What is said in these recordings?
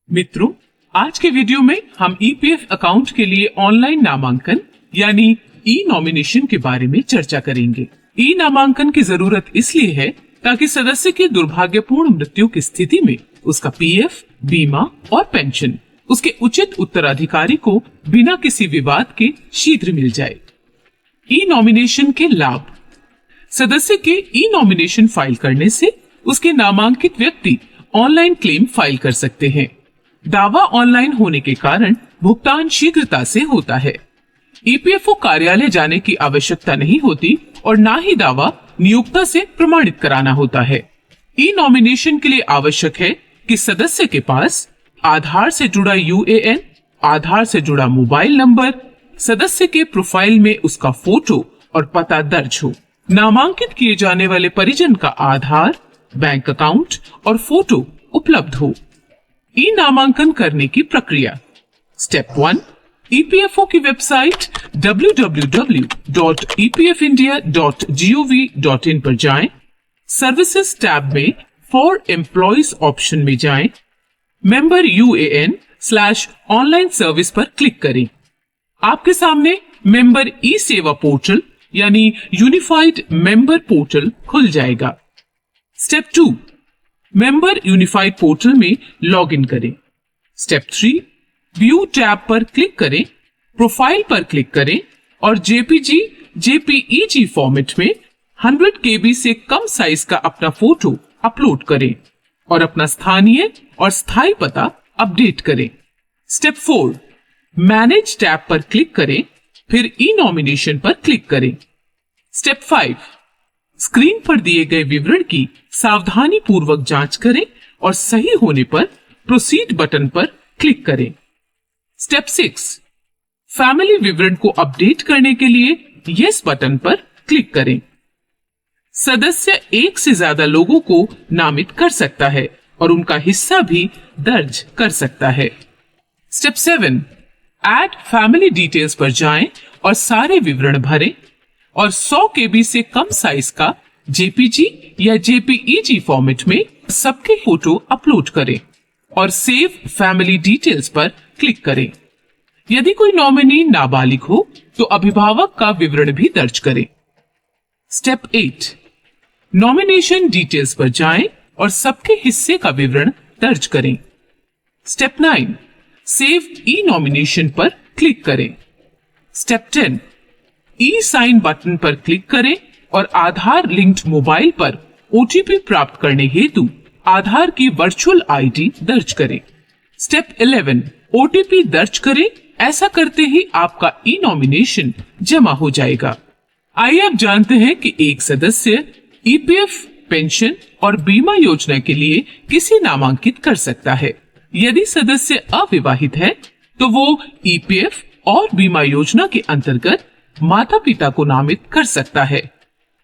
मित्रों, आज के वीडियो में हम ईपीएफ अकाउंट के लिए ऑनलाइन नामांकन यानी ई नॉमिनेशन के बारे में चर्चा करेंगे। ई नामांकन की जरूरत इसलिए है ताकि सदस्य की दुर्भाग्यपूर्ण मृत्यु की स्थिति में उसका पीएफ, बीमा और पेंशन उसके उचित उत्तराधिकारी को बिना किसी विवाद के शीघ्र मिल जाए। ई नॉमिनेशन के लाभ। सदस्य के ई नॉमिनेशन फाइल करने से उसके नामांकित व्यक्ति ऑनलाइन क्लेम फाइल कर सकते हैं। दावा ऑनलाइन होने के कारण भुगतान शीघ्रता से होता है। ईपीएफओ कार्यालय जाने की आवश्यकता नहीं होती और न ही दावा नियोक्ता से प्रमाणित कराना होता है। ई नॉमिनेशन के लिए आवश्यक है कि सदस्य के पास आधार से जुड़ा यूएएन, आधार से जुड़ा मोबाइल नंबर, सदस्य के प्रोफाइल में उसका फोटो और पता दर्ज हो, नामांकित किए जाने वाले परिजन का आधार, बैंक अकाउंट और फोटो उपलब्ध हो। ई नामांकन करने की प्रक्रिया। स्टेप 1, ईपीएफओ की वेबसाइट www.epfindia.gov.in पर जाएं। सर्विसेज टैब में फॉर एम्प्लॉइज ऑप्शन में जाएं। मेंबर UAN/ऑनलाइन सर्विस पर क्लिक करें। आपके सामने मेंबर ई सेवा पोर्टल यानी यूनिफाइड मेंबर पोर्टल खुल जाएगा। स्टेप 2, मेंबर यूनिफाइड पोर्टल में लॉग इन करें। स्टेप 3, व्यू टैब पर क्लिक करें, प्रोफाइल पर क्लिक करें और JPG फॉर्मेट में 100 KB से कम साइज का अपना फोटो अपलोड करें और अपना स्थानीय और स्थायी पता अपडेट करें। स्टेप 4, मैनेज टैब पर क्लिक करें, फिर ई नॉमिनेशन पर क्लिक करें। स्टेप 5, स्क्रीन पर दिए गए विवरण की सावधानी पूर्वक जांच करें और सही होने पर प्रोसीड बटन पर क्लिक करें। स्टेप 6, फैमिली विवरण को अपडेट करने के लिए यस बटन पर क्लिक करें। सदस्य एक से ज्यादा लोगों को नामित कर सकता है और उनका हिस्सा भी दर्ज कर सकता है। स्टेप 7, ऐड फैमिली डिटेल्स पर जाएं और सारे विवरण भरें और 100 KB से कम साइज का JPG या JPEG फॉर्मेट में सबके फोटो अपलोड करें और सेव फैमिली डिटेल्स पर क्लिक करें। यदि कोई नॉमिनी नाबालिग हो तो अभिभावक का विवरण भी दर्ज करें। स्टेप 8, नॉमिनेशन डिटेल्स पर जाएं और सबके हिस्से का विवरण दर्ज करें। स्टेप 9, सेव ई नॉमिनेशन पर क्लिक करें। स्टेप 10, ई साइन बटन पर क्लिक करें और आधार लिंक्ड मोबाइल पर ओटीपी प्राप्त करने हेतु आधार की वर्चुअल आईडी दर्ज करें। स्टेप 11, ओटीपी दर्ज करें। ऐसा करते ही आपका ई नॉमिनेशन जमा हो जाएगा। आइए अब जानते हैं कि एक सदस्य ईपीएफ, पेंशन और बीमा योजना के लिए किसे नामांकित कर सकता है। यदि सदस्य अविवाहित है तो वो ईपीएफ और बीमा योजना के अंतर्गत माता पिता को नामित कर सकता है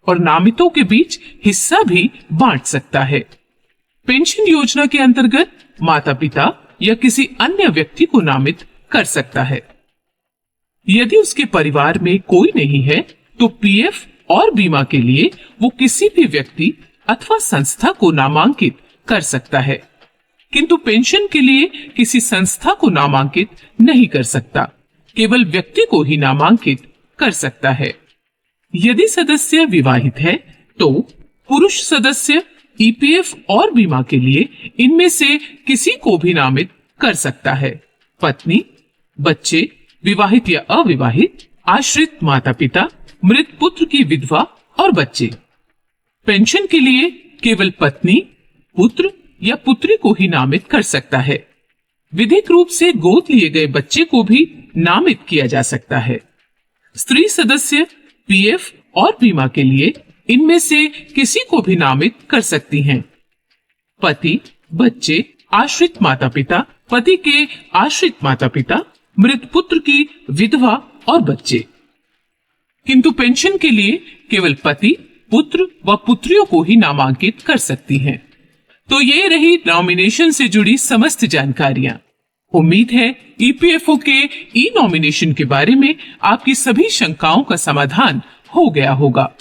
और नामितों के बीच हिस्सा भी बांट सकता है। पेंशन योजना के अंतर्गत माता पिता या किसी अन्य व्यक्ति को नामित कर सकता है। यदि उसके परिवार में कोई नहीं है तो पीएफ और बीमा के लिए वो किसी भी व्यक्ति अथवा संस्था को नामांकित कर सकता है, किंतु पेंशन के लिए किसी संस्था को नामांकित नहीं कर सकता, केवल व्यक्ति को ही नामांकित कर सकता है। यदि सदस्य विवाहित है तो पुरुष सदस्य ईपीएफ और बीमा के लिए इनमें से किसी को भी नामित कर सकता है। पत्नी, बच्चे, विवाहित या अविवाहित, आश्रित माता पिता, मृत पुत्र की विधवा और बच्चे। पेंशन के लिए केवल पत्नी, पुत्र या पुत्री को ही नामित कर सकता है। विधिक रूप से गोद लिए गए बच्चे को भी नामित किया जा सकता है। स्त्री सदस्य पीएफ और बीमा के लिए इनमें से किसी को भी नामित कर सकती हैं। पति, बच्चे, आश्रित माता पिता, पति के आश्रित माता पिता, मृत पुत्र की विधवा और बच्चे। किंतु पेंशन के लिए केवल पति, पुत्र व पुत्रियों को ही नामांकित कर सकती हैं। तो ये रही नॉमिनेशन से जुड़ी समस्त जानकारियां। उम्मीद है ईपीएफओ के ई नॉमिनेशन के बारे में आपकी सभी शंकाओं का समाधान हो गया होगा।